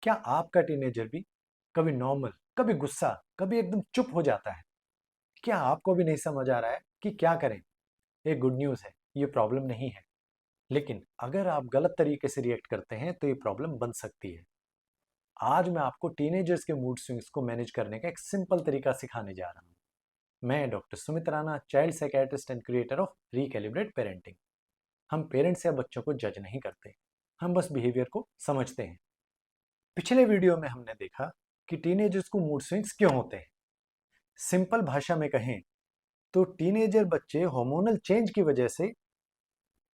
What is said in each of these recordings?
क्या आपका टीनेजर भी कभी नॉर्मल, कभी गुस्सा, कभी एकदम चुप हो जाता है? क्या आपको भी नहीं समझ आ रहा है कि क्या करें? एक गुड न्यूज़ है, ये प्रॉब्लम नहीं है। लेकिन अगर आप गलत तरीके से रिएक्ट करते हैं तो ये प्रॉब्लम बन सकती है। आज मैं आपको टीनेजर्स के मूड स्विंग्स को मैनेज करने का एक सिंपल तरीका सिखाने जा रहा हूँ। मैं doctor Sumit Rana, child psychiatrist and creator of recalibrate parenting. हम पेरेंट्स या बच्चों को जज नहीं करते, हम बस बिहेवियर को समझते हैं। पिछले वीडियो में हमने देखा कि टीनेजर्स को मूड स्विंग्स क्यों होते हैं। सिंपल भाषा में कहें तो टीनेजर बच्चे हार्मोनल चेंज की वजह से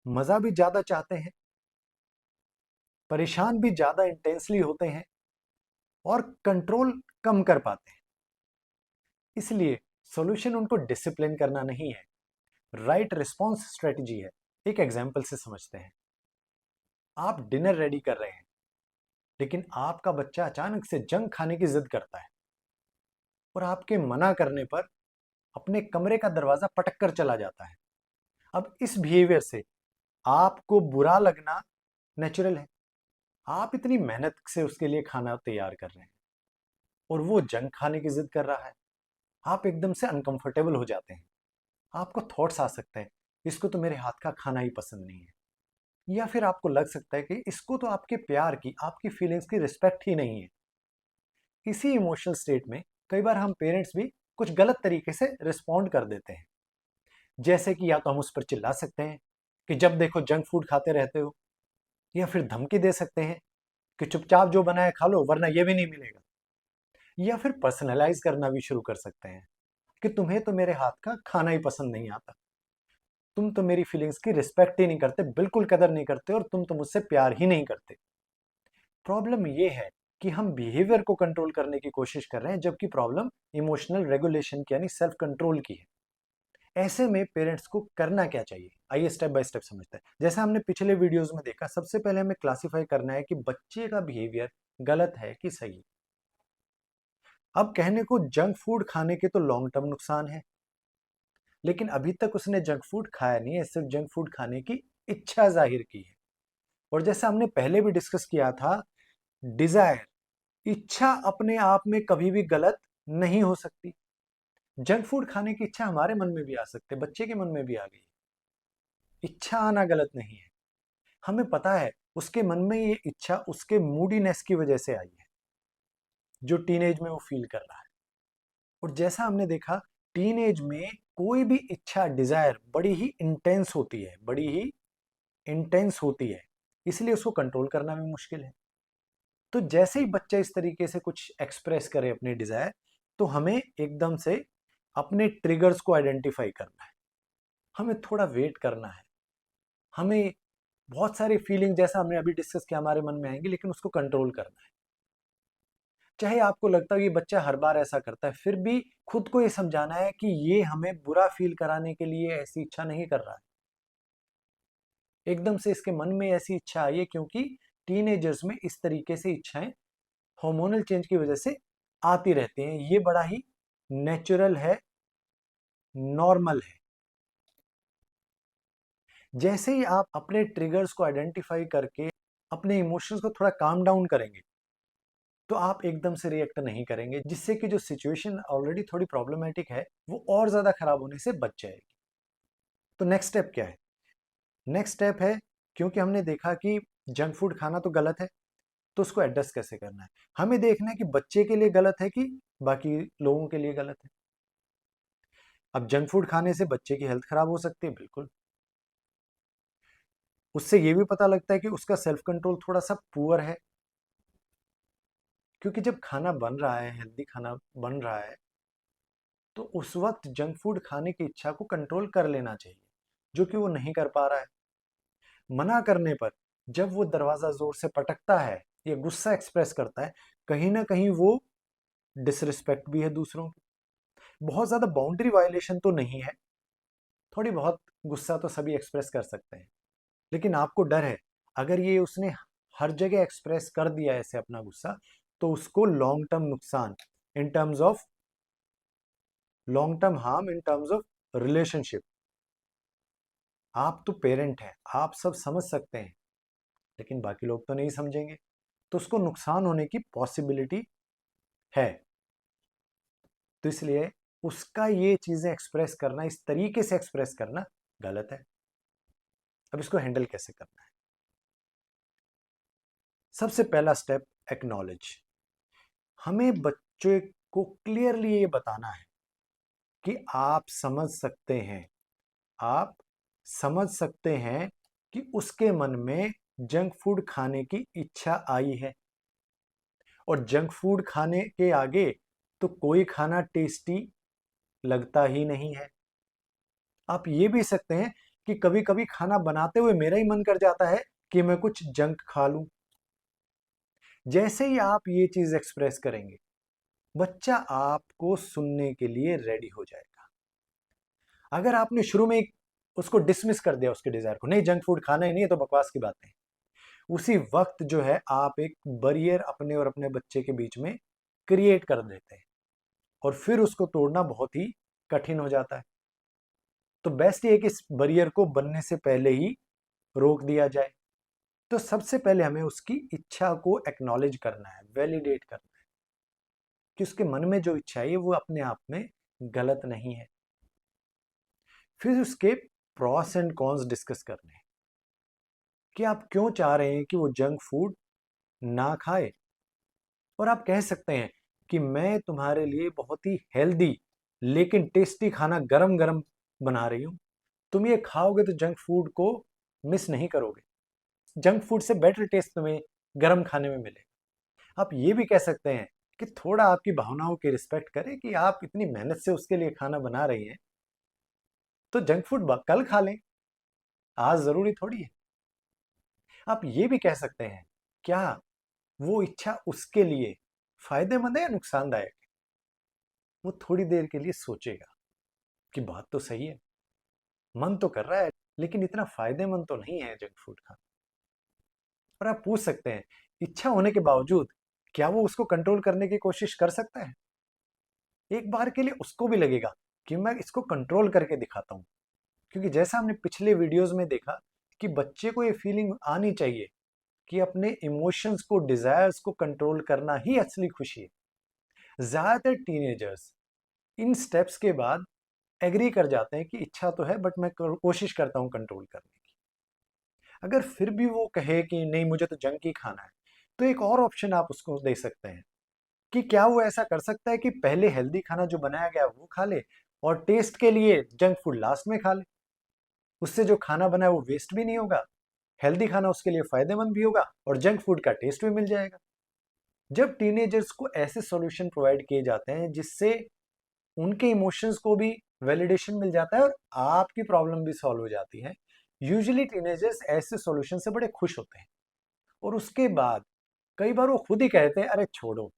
मजा भी ज्यादा चाहते हैं, परेशान भी ज्यादा इंटेंसली होते हैं और कंट्रोल कम कर पाते हैं। इसलिए सॉल्यूशन उनको डिसिप्लिन करना नहीं है, राइट रिस्पॉन्स स्ट्रेटजी है। एक एग्जाम्पल से समझते हैं। आप डिनर रेडी कर रहे हैं, लेकिन आपका बच्चा अचानक से जंक खाने की जिद करता है और आपके मना करने पर अपने कमरे का दरवाजा पटक कर चला जाता है। अब इस बिहेवियर से आपको बुरा लगना नेचुरल है। आप इतनी मेहनत से उसके लिए खाना तैयार कर रहे हैं और वो जंक खाने की जिद कर रहा है। आप एकदम से अनकंफर्टेबल हो जाते हैं। आपको थॉट्स आ सकते हैं, इसको तो मेरे हाथ का खाना ही पसंद नहीं है। या फिर आपको लग सकता है कि इसको तो आपके प्यार की, आपकी फीलिंग्स की रिस्पेक्ट ही नहीं है। इसी इमोशनल स्टेट में कई बार हम पेरेंट्स भी कुछ गलत तरीके से रिस्पॉन्ड कर देते हैं। जैसे कि या तो हम उस पर चिल्ला सकते हैं कि जब देखो जंक फूड खाते रहते हो, या फिर धमकी दे सकते हैं कि चुपचाप जो बना है खा लो वरना ये भी नहीं मिलेगा। या फिर पर्सनलाइज करना भी शुरू कर सकते हैं कि तुम्हें तो मेरे हाथ का खाना ही पसंद नहीं आता, तुम तो मेरी फीलिंग्स की रिस्पेक्ट ही नहीं करते, बिल्कुल कदर नहीं करते और तुम तो मुझसे प्यार ही नहीं करते। प्रॉब्लम ये है कि हम बिहेवियर को कंट्रोल करने की कोशिश कर रहे हैं, जबकि प्रॉब्लम इमोशनल रेगुलेशन की यानी सेल्फ कंट्रोल की है। ऐसे में पेरेंट्स को करना क्या चाहिए, आइए स्टेप बाय स्टेप समझते हैं। जैसा हमने पिछले वीडियोस में देखा, सबसे पहले हमें क्लासिफाई करना है कि बच्चे का बिहेवियर गलत है कि सही। अब कहने को जंक फूड खाने के तो लॉन्ग टर्म नुकसान है, लेकिन अभी तक उसने जंक फूड खाया नहीं है, सिर्फ जंक फूड खाने की इच्छा जाहिर की है। और जैसा हमने पहले भी डिस्कस किया था, डिजायर, इच्छा अपने आप में कभी भी गलत नहीं हो सकती। जंक फूड खाने की इच्छा हमारे मन में भी आ सकती है, बच्चे के मन में भी आ गई। इच्छा आना गलत नहीं है। हमें पता है उसके मन में ये इच्छा उसके मूडीनेस की वजह से आई है, जो टीनेज में वो फील कर रहा है। और जैसा हमने देखा, टीनेज में कोई भी इच्छा, डिजायर बड़ी ही इंटेंस होती है, बड़ी ही इंटेंस होती है, इसलिए उसको कंट्रोल करना भी मुश्किल है। तो जैसे ही बच्चा इस तरीके से कुछ एक्सप्रेस करे अपनी डिजायर, तो हमें एकदम से अपने ट्रिगर्स को आइडेंटिफाई करना है, हमें थोड़ा वेट करना है। हमें बहुत सारी फीलिंग, जैसा हमने अभी डिस्कस किया, हमारे मन में आएंगी, लेकिन उसको कंट्रोल करना है। चाहे आपको लगता है ये बच्चा हर बार ऐसा करता है, फिर भी खुद को ये समझाना है कि ये हमें बुरा फील कराने के लिए ऐसी इच्छा नहीं कर रहा है। एकदम से इसके मन में ऐसी इच्छा आई है क्योंकि टीनेजर्स में इस तरीके से इच्छाएं हार्मोनल चेंज की वजह से आती रहती हैं। ये बड़ा ही नेचुरल है, नॉर्मल है। जैसे ही आप अपने ट्रिगर्स को आइडेंटिफाई करके अपने इमोशंस को थोड़ा काम डाउन करेंगे, तो आप एकदम से रिएक्ट नहीं करेंगे, जिससे कि जो सिचुएशन ऑलरेडी थोड़ी प्रॉब्लमेटिक है वो और ज्यादा खराब होने से बच जाएगी। तो नेक्स्ट स्टेप क्या है? नेक्स्ट स्टेप है, क्योंकि हमने देखा कि जंक फूड खाना तो गलत है, तो उसको एडजस्ट कैसे करना है। हमें देखना है कि बच्चे के लिए गलत है कि बाकी लोगों के लिए गलत है। अब जंक फूड खाने से बच्चे की हेल्थ खराब हो सकती है, बिल्कुल। उससे ये भी पता लगता है कि उसका सेल्फ कंट्रोल थोड़ा सा पुअर है, क्योंकि जब खाना बन रहा है, हेल्दी खाना बन रहा है, तो उस वक्त जंक फूड खाने की इच्छा को कंट्रोल कर लेना चाहिए, जो कि वो नहीं कर पा रहा है। मना करने पर जब वो दरवाजा जोर से पटकता है या गुस्सा एक्सप्रेस करता है, कहीं ना कहीं वो डिसरिस्पेक्ट भी है दूसरों की। बहुत ज्यादा बाउंड्री वायलेशन तो नहीं है, थोड़ी बहुत गुस्सा तो सभी एक्सप्रेस कर सकते हैं, लेकिन आपको डर है अगर ये उसने हर जगह एक्सप्रेस कर दिया ऐसे अपना गुस्सा, तो उसको लॉन्ग टर्म नुकसान, in terms of long term harm, in terms of relationship. आप तो पेरेंट हैं, आप सब समझ सकते हैं, लेकिन बाकी लोग तो नहीं समझेंगे। तो उसको नुकसान होने की पॉसिबिलिटी है। तो इसलिए उसका ये चीजें एक्सप्रेस करना, इस तरीके से एक्सप्रेस करना गलत है। अब इसको हैंडल कैसे करना है? सबसे पहला स्टेप, एक्नॉलेज। हमें बच्चे को क्लियरली ये बताना है कि आप समझ सकते हैं, आप समझ सकते हैं कि उसके मन में जंक फूड खाने की इच्छा आई है, और जंक फूड खाने के आगे तो कोई खाना टेस्टी लगता ही नहीं है। आप ये भी सकते हैं कि कभी कभी खाना बनाते हुए मेरा ही मन कर जाता है कि मैं कुछ जंक खा लूं। जैसे ही आप ये चीज एक्सप्रेस करेंगे, बच्चा आपको सुनने के लिए रेडी हो जाएगा। अगर आपने शुरू में उसको डिसमिस कर दिया, उसके डिजायर को, नहीं जंक फूड खाना ही नहीं है तो बकवास की बात है, उसी वक्त जो है आप एक बैरियर अपने और अपने बच्चे के बीच में क्रिएट कर देते हैं, और फिर उसको तोड़ना बहुत ही कठिन हो जाता है। तो बेस्ट ये है कि इस बैरियर को बनने से पहले ही रोक दिया जाए। तो सबसे पहले हमें उसकी इच्छा को एक्नॉलेज करना है, वैलिडेट करना है कि उसके मन में जो इच्छा है वो अपने आप में गलत नहीं है। फिर उसके प्रॉस एंड कॉन्स डिस्कस करने हैं कि आप क्यों चाह रहे हैं कि वो जंक फूड ना खाए। और आप कह सकते हैं कि मैं तुम्हारे लिए बहुत ही हेल्दी लेकिन टेस्टी खाना गरम गरम बना रही हूं, तुम ये खाओगे तो जंक फूड को मिस नहीं करोगे, जंक फूड से बेटर टेस्ट तुम्हें गरम खाने में मिलेगा। आप ये भी कह सकते हैं कि थोड़ा आपकी भावनाओं की रिस्पेक्ट करें कि आप इतनी मेहनत से उसके लिए खाना बना रही हैं, तो जंक फूड कल खा लें, आज जरूरी थोड़ी है। आप ये भी कह सकते हैं, क्या वो इच्छा उसके लिए फायदेमंद है या नुकसानदायक है? वो थोड़ी देर के लिए सोचेगा कि बात तो सही है, मन तो कर रहा है लेकिन इतना फायदेमंद तो नहीं है जंक फूड खाना। और आप पूछ सकते हैं, इच्छा होने के बावजूद क्या वो उसको कंट्रोल करने की कोशिश कर सकता है? एक बार के लिए उसको भी लगेगा कि मैं इसको कंट्रोल करके दिखाता हूं, क्योंकि जैसा हमने पिछले वीडियोस में देखा कि बच्चे को ये फीलिंग आनी चाहिए कि अपने इमोशंस को, डिजायर्स को कंट्रोल करना ही असली खुशी है। ज्यादातर टीनेजर्स इन स्टेप्स के बाद एग्री कर जाते हैं कि इच्छा तो है बट मैं कोशिश करता हूं कंट्रोल करने की। अगर फिर भी वो कहे कि नहीं मुझे तो जंक ही खाना है, तो एक और ऑप्शन आप उसको दे सकते हैं कि क्या वो ऐसा कर सकता है कि पहले हेल्दी खाना जो बनाया गया वो खा ले, और टेस्ट के लिए जंक फूड लास्ट में खा ले। उससे जो खाना बना है वो वेस्ट भी नहीं होगा, हेल्दी खाना उसके लिए फायदेमंद भी होगा, और जंक फूड का टेस्ट भी मिल जाएगा। जब टीनेजर्स को ऐसे सॉल्यूशन प्रोवाइड किए जाते हैं जिससे उनके इमोशंस को भी वैलिडेशन मिल जाता है और आपकी प्रॉब्लम भी सॉल्व हो जाती है, यूजुअली टीनेजर्स ऐसे सॉल्यूशन से बड़े खुश होते हैं। और उसके बाद कई बार वो खुद ही कहते हैं अरे छोड़ो,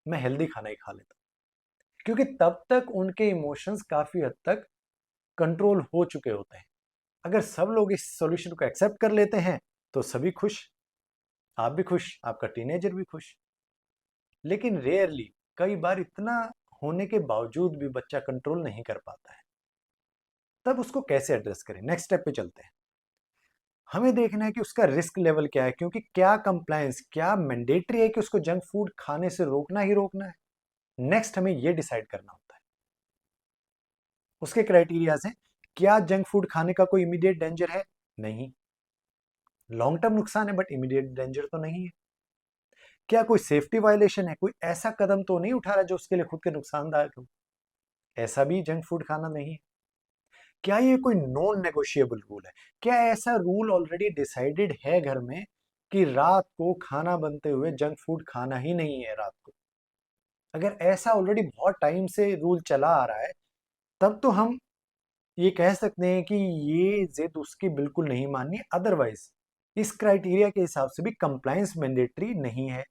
मैं हेल्दी खाना ही खा लेता हूं, क्योंकि तब तक उनके इमोशंस काफी हद तक कंट्रोल हो चुके होते हैं। अगर सब लोग इस सॉल्यूशन को एक्सेप्ट कर लेते हैं तो सभी खुश, आप भी खुश, आपका टीनेजर भी खुश। लेकिन रेयरली, कई बार इतना होने के बावजूद भी बच्चा कंट्रोल नहीं कर पाता है, तब उसको कैसे एड्रेस करें? नेक्स्ट स्टेप पे चलते हैं। हमें देखना है कि उसका रिस्क लेवल क्या है, क्योंकि क्या कंप्लायंस, क्या मैंडेटरी है कि उसको जंक फूड खाने से रोकना ही रोकना है? नेक्स्ट हमें यह डिसाइड करना होता है। उसके क्राइटेरियाज हैं, क्या जंक फूड खाने का कोई इमीडिएट डेंजर है? नहीं। लॉन्ग टर्म नुकसान है बट इमीडिएट डेंजर तो नहीं है। क्या कोई सेफ्टी वायलेशन है, कोई ऐसा कदम तो नहीं उठा रहा जो उसके लिए खुद के नुकसानदायक हो? ऐसा भी जंक फूड खाना नहीं है। क्या ये कोई नॉन नेगोशिएबल रूल है? क्या ऐसा रूल ऑलरेडी डिसाइडेड है घर में कि रात को खाना बनते हुए जंक फूड खाना ही नहीं है रात को? अगर ऐसा ऑलरेडी बहुत टाइम से रूल चला आ रहा है, तब तो हम ये कह सकते हैं कि ये जिद उसकी बिल्कुल नहीं माननी। अदरवाइज इस क्राइटेरिया के हिसाब से भी कंप्लायंस मैंडेटरी नहीं है।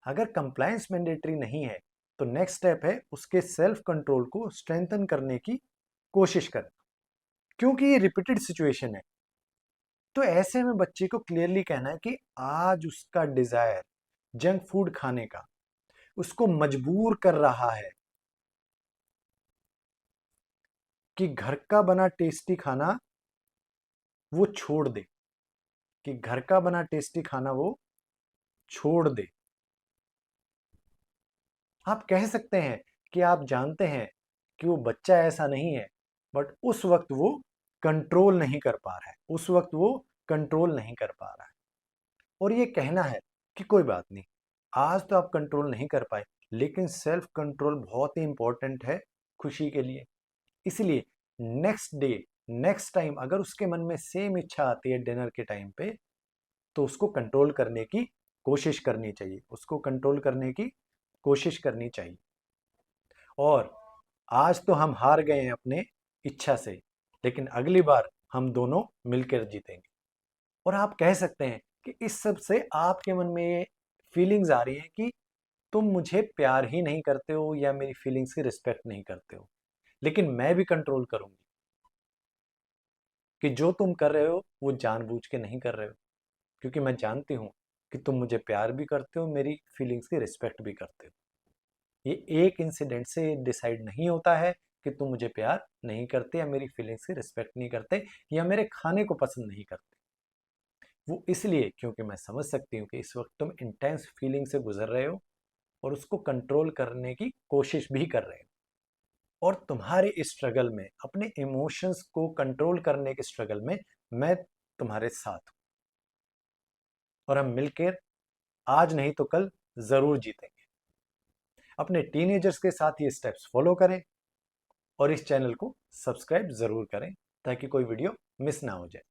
अगर कंप्लायंस मैंडेटरी नहीं है तो नेक्स्ट स्टेप है उसके सेल्फ कंट्रोल को स्ट्रेंथन करने की कोशिश करना, क्योंकि ये रिपीटेड सिचुएशन है। तो ऐसे में बच्चे को क्लियरली कहना है कि आज उसका डिजायर जंक फूड खाने का उसको मजबूर कर रहा है कि घर का बना टेस्टी खाना वो छोड़ दे, कि घर का बना टेस्टी खाना वो छोड़ दे। आप कह सकते हैं कि आप जानते हैं कि वो बच्चा ऐसा नहीं है, बट उस वक्त वो कंट्रोल नहीं कर पा रहा है, उस वक्त वो कंट्रोल नहीं कर पा रहा है। और ये कहना है कि कोई बात नहीं, आज तो आप कंट्रोल नहीं कर पाए, लेकिन सेल्फ कंट्रोल बहुत ही इंपॉर्टेंट है खुशी के लिए। इसलिए नेक्स्ट डे, नेक्स्ट टाइम अगर उसके मन में सेम इच्छा आती है डिनर के टाइम पे, तो उसको कंट्रोल करने की कोशिश करनी चाहिए, उसको कंट्रोल करने की कोशिश करनी चाहिए। और आज तो हम हार गए हैं अपने इच्छा से, लेकिन अगली बार हम दोनों मिलकर जीतेंगे। और आप कह सकते हैं कि इस सब से आपके मन में ये फीलिंग्स आ रही हैं कि तुम मुझे प्यार ही नहीं करते हो या मेरी फीलिंग्स की रिस्पेक्ट नहीं करते हो, लेकिन मैं भी कंट्रोल करूंगी कि जो तुम कर रहे हो वो जानबूझ के नहीं कर रहे हो, क्योंकि मैं जानती हूँ कि तुम मुझे प्यार भी करते हो, मेरी फीलिंग्स की रिस्पेक्ट भी करते हो। ये एक इंसिडेंट से डिसाइड नहीं होता है कि तुम मुझे प्यार नहीं करते या मेरी फीलिंग्स की रिस्पेक्ट नहीं करते या मेरे खाने को पसंद नहीं करते। वो इसलिए क्योंकि मैं समझ सकती हूँ कि इस वक्त तुम इंटेंस फीलिंग से गुजर रहे हो और उसको कंट्रोल करने की कोशिश भी कर रहे हो। और तुम्हारे इस स्ट्रगल में, अपने इमोशंस को कंट्रोल करने के स्ट्रगल में, मैं तुम्हारे साथ हूं। और हम मिलकर आज नहीं तो कल जरूर जीतेंगे। अपने टीनेजर्स के साथ ये स्टेप्स फॉलो करें और इस चैनल को सब्सक्राइब जरूर करें ताकि कोई वीडियो मिस ना हो जाए।